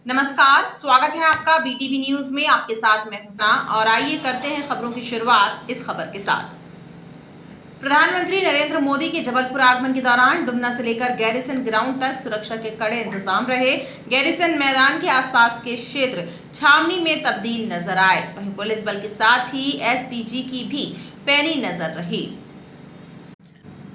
नमस्कार, स्वागत है आपका बीटीवी न्यूज में। आपके साथ मैं हुसना और आइए करते हैं खबरों की शुरुआत इस खबर के साथ। प्रधानमंत्री नरेंद्र मोदी के जबलपुर आगमन के दौरान डुमना से लेकर गैरिसन ग्राउंड तक सुरक्षा के कड़े इंतजाम रहे। गैरिसन मैदान के आसपास के क्षेत्र छावनी में तब्दील नजर आए। वहीं पुलिस बल के साथ ही एसपीजी की भी पैनी नजर रही।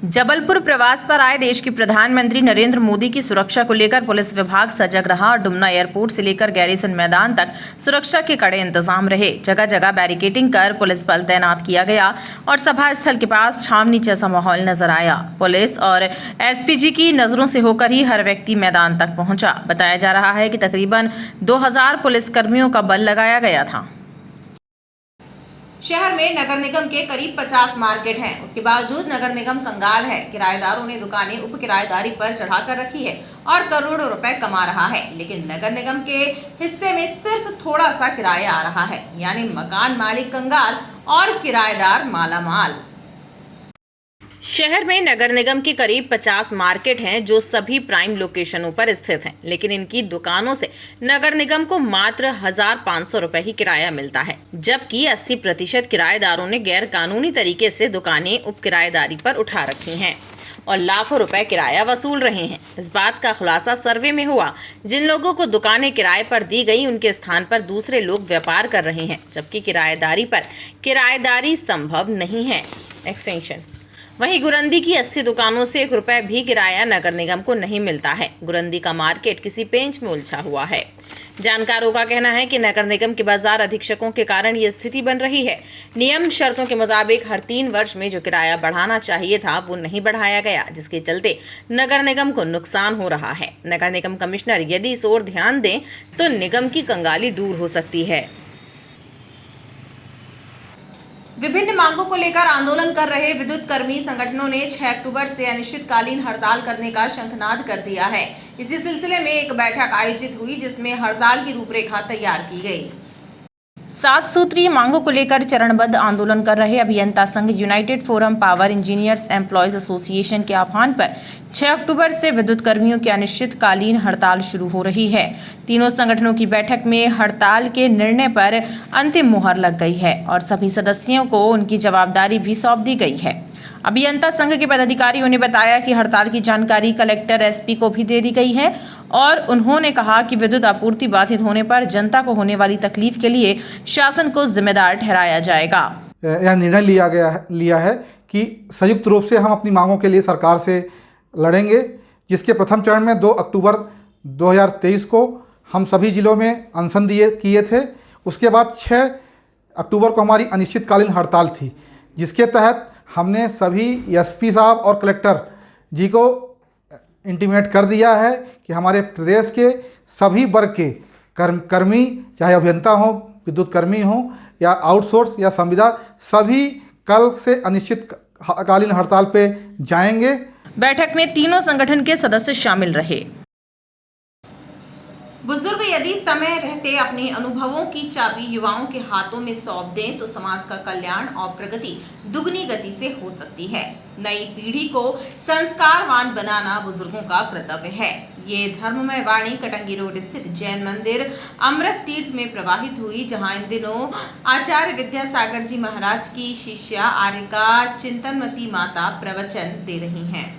जबलपुर प्रवास पर आए देश के प्रधानमंत्री नरेंद्र मोदी की सुरक्षा को लेकर पुलिस विभाग सजग रहा और डुमना एयरपोर्ट से लेकर गैरिसन मैदान तक सुरक्षा के कड़े इंतजाम रहे। जगह जगह बैरिकेडिंग कर पुलिस बल तैनात किया गया और सभा स्थल के पास छावनी जैसा माहौल नजर आया। पुलिस और एसपीजी की नजरों से होकर ही हर व्यक्ति मैदान तक पहुंचा। बताया जा रहा है कि तकरीबन 2000 पुलिसकर्मियों का बल लगाया गया था। शहर में नगर निगम के करीब 50 मार्केट हैं। उसके बावजूद नगर निगम कंगाल है। किराएदारों ने दुकानें उप किराएदारी पर चढ़ाकर रखी है और करोड़ों रुपए कमा रहा है, लेकिन नगर निगम के हिस्से में सिर्फ थोड़ा सा किराया आ रहा है। यानी मकान मालिक कंगाल और किराएदार मालामाल। शहर में नगर निगम के करीब 50 मार्केट हैं जो सभी प्राइम लोकेशनों पर स्थित हैं, लेकिन इनकी दुकानों से नगर निगम को मात्र 1500 रुपए ही किराया मिलता है, जबकि 80% किराएदारों ने गैर कानूनी तरीके से दुकानें उप किराएदारी पर उठा रखी हैं और लाखों रुपए किराया वसूल रहे हैं। इस बात का खुलासा सर्वे में हुआ। जिन लोगों को दुकानें किराए पर दी गई उनके स्थान पर दूसरे लोग व्यापार कर रहे हैं, जबकि किराएदारी पर किराएदारी संभव नहीं है। एक्सटेंशन। वहीं गुरंदी की 80 दुकानों से 1 रुपए भी किराया नगर निगम को नहीं मिलता है। गुरंदी का मार्केट किसी पेंच में उलझा हुआ है। जानकारों का कहना है कि नगर निगम के बाजार अधीक्षकों के कारण ये स्थिति बन रही है। नियम शर्तों के मुताबिक हर 3 वर्ष में जो किराया बढ़ाना चाहिए था वो नहीं बढ़ाया गया, जिसके चलते नगर निगम को नुकसान हो रहा है। नगर निगम कमिश्नर यदि इस ओर ध्यान दें तो निगम की कंगाली दूर हो सकती है। विभिन्न मांगों को लेकर आंदोलन कर रहे विद्युत कर्मी संगठनों ने 6 अक्टूबर से अनिश्चितकालीन हड़ताल करने का शंखनाद कर दिया है। इसी सिलसिले में एक बैठक आयोजित हुई जिसमें हड़ताल की रूपरेखा तैयार की गई। 7 सूत्रीय मांगों को लेकर चरणबद्ध आंदोलन कर रहे अभियंता संघ United forum power engineers employees association के आह्वान पर 6 अक्टूबर से विद्युत कर्मियों की अनिश्चितकालीन हड़ताल शुरू हो रही है। तीनों संगठनों की बैठक में हड़ताल के निर्णय पर अंतिम मुहर लग गई है और सभी सदस्यों को उनकी जवाबदारी भी सौंप दी गई है। अभियंता संघ के पदाधिकारियों ने बताया कि हड़ताल की जानकारी कलेक्टर एसपी को भी दे दी गई है और उन्होंने कहा कि विद्युत आपूर्ति बाधित होने पर जनता को होने वाली तकलीफ के लिए शासन को जिम्मेदार ठहराया जाएगा। यह निर्णय लिया है कि संयुक्त रूप से हम अपनी मांगों के लिए सरकार से लड़ेंगे, जिसके प्रथम चरण में 2 अक्टूबर 2023 को हम सभी जिलों में अनशन किए थे। उसके बाद 6 अक्टूबर को हमारी अनिश्चितकालीन हड़ताल थी, जिसके तहत हमने सभी एसपी साहब और कलेक्टर जी को इंटीमेट कर दिया है कि हमारे प्रदेश के सभी वर्ग के कर्मी, चाहे अभियंता हो, विद्युत कर्मी हो या आउटसोर्स या संविदा, सभी कल से अनिश्चितकालीन हड़ताल पे जाएंगे। बैठक में तीनों संगठन के सदस्य शामिल रहे। बुजुर्ग यदि समय रहते अपने अनुभवों की चाबी युवाओं के हाथों में सौंप दें तो समाज का कल्याण और प्रगति दुगनी गति से हो सकती है। नई पीढ़ी को संस्कारवान बनाना बुजुर्गों का कर्तव्य है। ये धर्ममय वाणी कटंगी रोड स्थित जैन मंदिर अमृत तीर्थ में प्रवाहित हुई, जहां इन दिनों आचार्य विद्यासागर जी महाराज की शिष्या आर्यका चिंतनमती माता प्रवचन दे रही हैं।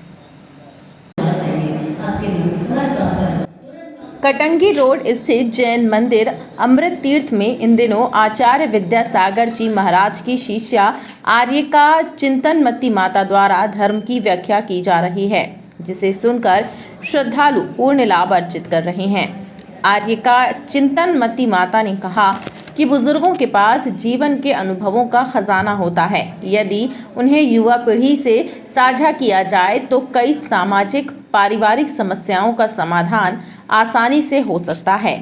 कटंगी रोड स्थित जैन मंदिर अमृत तीर्थ में इन दिनों आचार्य विद्यासागर जी महाराज की शिष्या आर्यका चिंतनमती माता द्वारा धर्म की व्याख्या की जा रही है, जिसे सुनकर श्रद्धालु पूर्ण लाभ अर्जित कर रहे हैं। आर्यका चिंतनमती माता ने कहा कि बुजुर्गों के पास जीवन के अनुभवों का खजाना होता है। यदि उन्हें युवा पीढ़ी से साझा किया जाए तो कई सामाजिक पारिवारिक समस्याओं का समाधान आसानी से हो सकता है।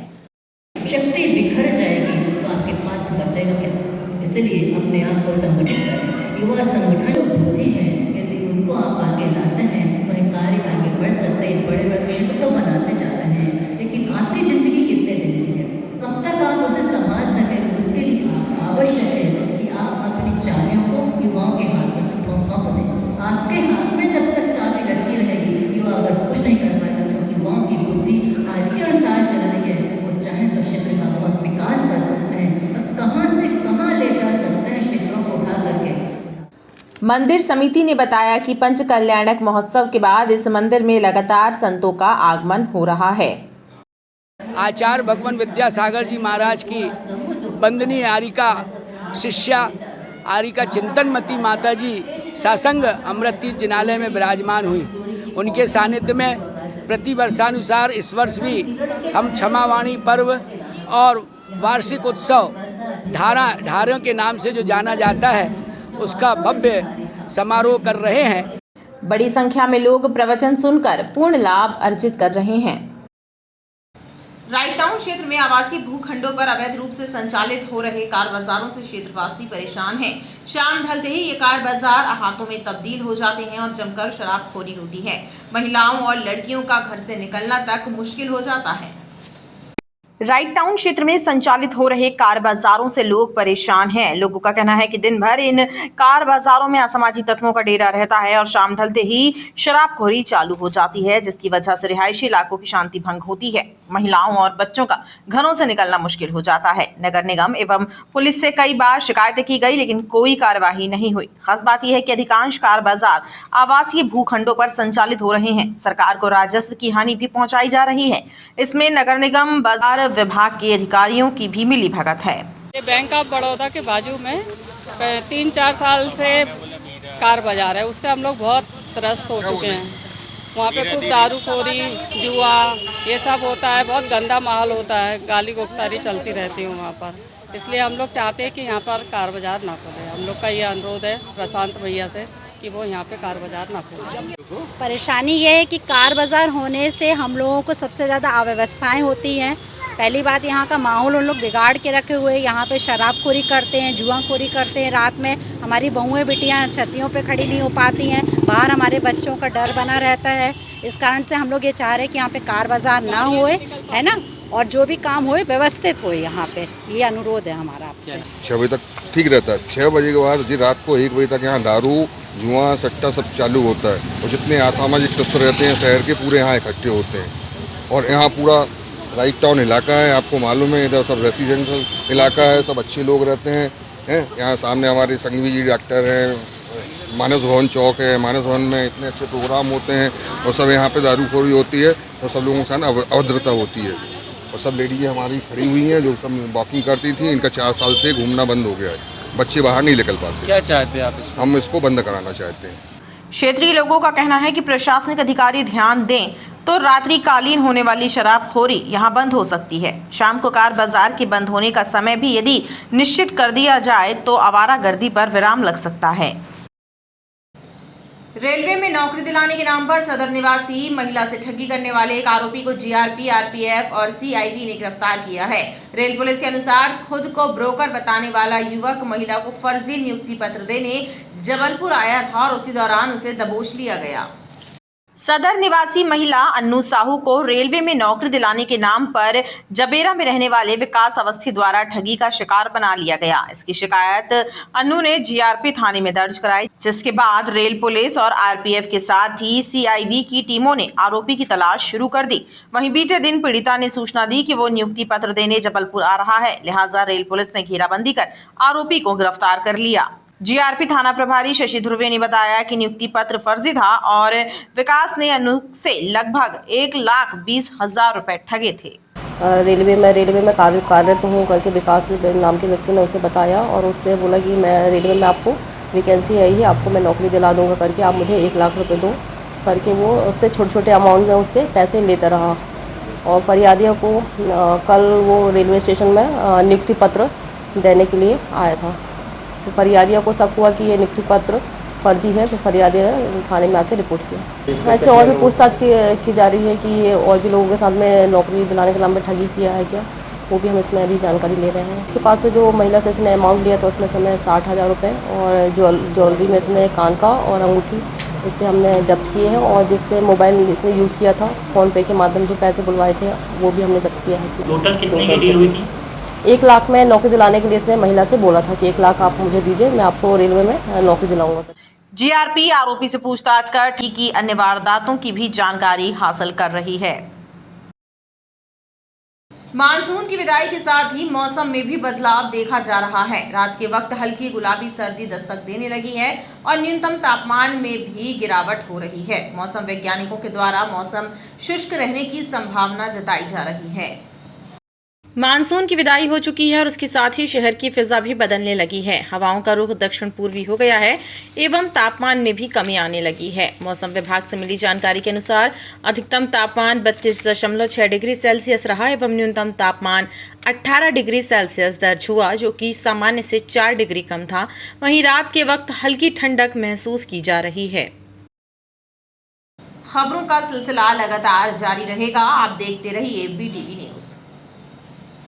शक्ति बिखर जाएगी तो आपके पास बचेगा क्या? इसलिए अपने आप को संगठित करें। युवा संगठन जो बुद्धि है, यदि उनको आप आगे लाते हैं वह कार्य आगे बढ़ सकते हैं। बड़े बड़े क्षेत्र तो बनाते जा रहे हैं, लेकिन आपकी जिंदगी कितने दिन की है? कब तक आप उसे संभाल सकें, उसके लिए आवश्यक है कि आप अपनी चाबियों को युवाओं के हाथ में सौंप दें। आपके हाथ में जब तक चाबी लटकी रहेगी, युवा अगर कुछ नहीं कर पाएगा तो युवाओं की बुद्धि आज के अनुसार चल रही है, वो मंदिर समिति ने बताया कि पंच कल्याणक महोत्सव के बाद इस मंदिर में लगातार संतों का आगमन हो रहा है। आचार्य भगवान विद्यासागर जी महाराज की वंदनीय आरिका शिष्या आरिका चिंतनमती माता जी सासंग अमृत तीर्थ जिनालय में विराजमान हुई। उनके सानिध्य में प्रतिवर्षानुसार इस वर्ष भी हम क्षमावाणी पर्व और वार्षिक उत्सव ढारों के नाम से जो जाना जाता है उसका भव्य समारोह कर रहे हैं। बड़ी संख्या में लोग प्रवचन सुनकर पूर्ण लाभ अर्जित कर रहे हैं। राइट टाउन क्षेत्र में आवासीय भूखंडों पर अवैध रूप से संचालित हो रहे कार बाजारों से क्षेत्रवासी परेशान हैं। शाम ढलते ही ये कार बाजार हाथों में तब्दील हो जाते हैं और जमकर शराबखोरी होती है। महिलाओं और लड़कियों का घर से निकलना तक मुश्किल हो जाता है। राइट टाउन क्षेत्र में संचालित हो रहे कार बाजारों से लोग परेशान हैं। लोगों का कहना है कि दिन भर इन कार बाजारों में असामाजिक तत्वों का डेरा रहता है और शाम ढलते ही शराबखोरी चालू हो जाती है, जिसकी वजह से रिहायशी इलाकों की शांति भंग होती है। महिलाओं और बच्चों का घरों से निकलना मुश्किल हो जाता है। नगर निगम एवं पुलिस से कई बार शिकायतें की गई, लेकिन कोई कार्रवाई नहीं हुई। खास बात यह है कि अधिकांश कार बाजार आवासीय भूखंडों पर संचालित हो रहे हैं। सरकार को राजस्व की हानि भी पहुंचाई जा रही है। इसमें नगर निगम बाजार विभाग के अधिकारियों की भी मिली भगत है। बैंक ऑफ बड़ौदा के बाजू में 3-4 साल से कार बाजार है, उससे हम लोग बहुत त्रस्त हो चुके हैं। वहाँ पे खूब दारूखोरी, जुआ ये सब होता है, बहुत गंदा माहौल होता है, गाली गुफ्तारी चलती रहती है वहाँ पर। इसलिए हम लोग चाहते हैं कि यहाँ पर कार बाजार ना खोले। हम लोग का ये अनुरोध है प्रशांत भैया से कि वो यहाँ पे कार बाजार ना खोले। परेशानी ये है कि कार बाजार होने से हम लोगों को सबसे ज़्यादा अव्यवस्थाएं होती हैं। पहली बात, यहाँ का माहौल उन लोग बिगाड़ के रखे हुए। यहाँ पे शराबखोरी करते हैं, जुआखोरी करते हैं। रात में हमारी बहुएं बिटियाँ छतियों पे खड़ी नहीं हो पाती हैं। बाहर हमारे बच्चों का डर बना रहता है। इस कारण से हम लोग ये चाह रहे हैं कि यहाँ पे कार बाजार ना होए, है ना, और जो भी काम होए व्यवस्थित होए। यहाँ पे ये अनुरोध है हमारा आपसे। 6 बजे तक ठीक रहता है। 6 बजे के बाद जी रात को 1 बजे तक यहाँ दारू, जुआ, सट्टा सब चालू होता है और जितने असामाजिक तत्व रहते हैं शहर के पूरे यहाँ इकट्ठे होते हैं। और यहाँ पूरा राइट टाउन इलाका है, आपको मालूम है, इधर सब रेसिडेंशियल इलाका है, सब अच्छे लोग रहते हैं। यहाँ सामने हमारे संघवी जी डॉक्टर हैं, मानस भवन चौक है, मानस भवन में इतने अच्छे प्रोग्राम होते हैं और सब यहाँ पे दारूखोरी होती है और सब लोगों के साथ अभद्रता होती है। और सब लेडीज़ें हमारी खड़ी हुई हैं जो सब वॉकिंग करती थी, इनका 4 साल से घूमना बंद हो गया है। बच्चे बाहर नहीं निकल पाते। क्या चाहते हैं आप इसको? हम इसको बंद कराना चाहते हैं। क्षेत्रीय लोगों का कहना है कि प्रशासनिक अधिकारी ध्यान दें तो रात्रिकालीन होने वाली शराबखोरी यहां बंद हो सकती है। शाम को कार बाजार के बंद होने का समय भी यदि निश्चित कर दिया जाए तो आवारागर्दी पर विराम लग सकता है। रेलवे में नौकरी दिलाने के नाम पर सदर निवासी महिला से ठगी करने वाले एक आरोपी को जीआरपी, आरपीएफ और सीआईडी ने गिरफ्तार किया है। रेल पुलिस के अनुसार खुद को ब्रोकर बताने वाला युवक महिला को फर्जी नियुक्ति पत्र देने जबलपुर आया था और उसी दौरान उसे दबोच लिया गया। सदर निवासी महिला अन्नू साहू को रेलवे में नौकरी दिलाने के नाम पर जबेरा में रहने वाले विकास अवस्थी द्वारा ठगी का शिकार बना लिया गया। इसकी शिकायत अन्नू ने जीआरपी थाने में दर्ज कराई, जिसके बाद रेल पुलिस और आरपीएफ के साथ ही सीआईडी की टीमों ने आरोपी की तलाश शुरू कर दी। वहीं बीते दिन पीड़िता ने सूचना दी कि वो नियुक्ति पत्र देने जबलपुर आ रहा है, लिहाजा रेल पुलिस ने घेराबंदी कर आरोपी को गिरफ्तार कर लिया। जीआरपी थाना प्रभारी शशि ध्रुवे ने बताया कि नियुक्ति पत्र फर्जी था और विकास ने अनु से लगभग 1,20,000 रुपए ठगे थे। रेलवे में कार्यरत हूँ करके विकास नाम के व्यक्ति ने उसे बताया और उससे बोला कि मैं रेलवे में आपको वैकेंसी आई है, आपको मैं नौकरी दिला दूंगा करके, आप मुझे 1 लाख रुपए दो करके वो उससे छोटे अमाउंट में उससे पैसे लेता रहा। और फरियादियों को कल वो रेलवे स्टेशन में नियुक्ति पत्र देने के लिए आया था। तो फरियादियों को शक हुआ कि ये नियुक्ति पत्र फर्जी है, तो फरियादी ने थाने में आके रिपोर्ट किया। ऐसे और भी पूछताछ की जा रही है कि ये और भी लोगों के साथ में नौकरी दिलाने के नाम में ठगी किया है क्या, वो भी हम इसमें अभी जानकारी ले रहे हैं। उसके पास से जो महिला से इसने अमाउंट लिया था उसमें से हमें 60,000 रुपये और ज्वेलरी में इसने कान का और अंगूठी इससे हमने जब्त किए हैं और जिससे मोबाइल इसने यूज़ किया था फ़ोन पे के माध्यम से पैसे बुलवाए थे वो भी हमने जब्त किया है। इसमें टोटल कितने की डील हुई थी? 1 लाख में नौकरी दिलाने के लिए इसने महिला से बोला था कि 1 लाख आप मुझे दीजिए, मैं आपको रेलवे में नौकरी दिलाऊंगा। जीआरपी आरोपी से पूछताछ कर ठगी की अन्य वारदातों की भी जानकारी हासिल कर रही है। मानसून की विदाई के साथ ही मौसम में भी बदलाव देखा जा रहा है। रात के वक्त हल्की गुलाबी सर्दी दस्तक देने लगी है और न्यूनतम तापमान में भी गिरावट हो रही है। मौसम वैज्ञानिकों के द्वारा मौसम शुष्क रहने की संभावना जताई जा रही है। मानसून की विदाई हो चुकी है और उसके साथ ही शहर की फिजा भी बदलने लगी है। हवाओं का रुख दक्षिण पूर्वी हो गया है एवं तापमान में भी कमी आने लगी है। मौसम विभाग से मिली जानकारी के अनुसार अधिकतम तापमान 32.6 डिग्री सेल्सियस रहा एवं न्यूनतम तापमान 18 डिग्री सेल्सियस दर्ज हुआ, जो कि सामान्य से 4 डिग्री कम था। वहीं रात के वक्त हल्की ठंडक महसूस की जा रही है। खबरों का सिलसिला लगातार जारी रहेगा। आप देखते रहिए BTV।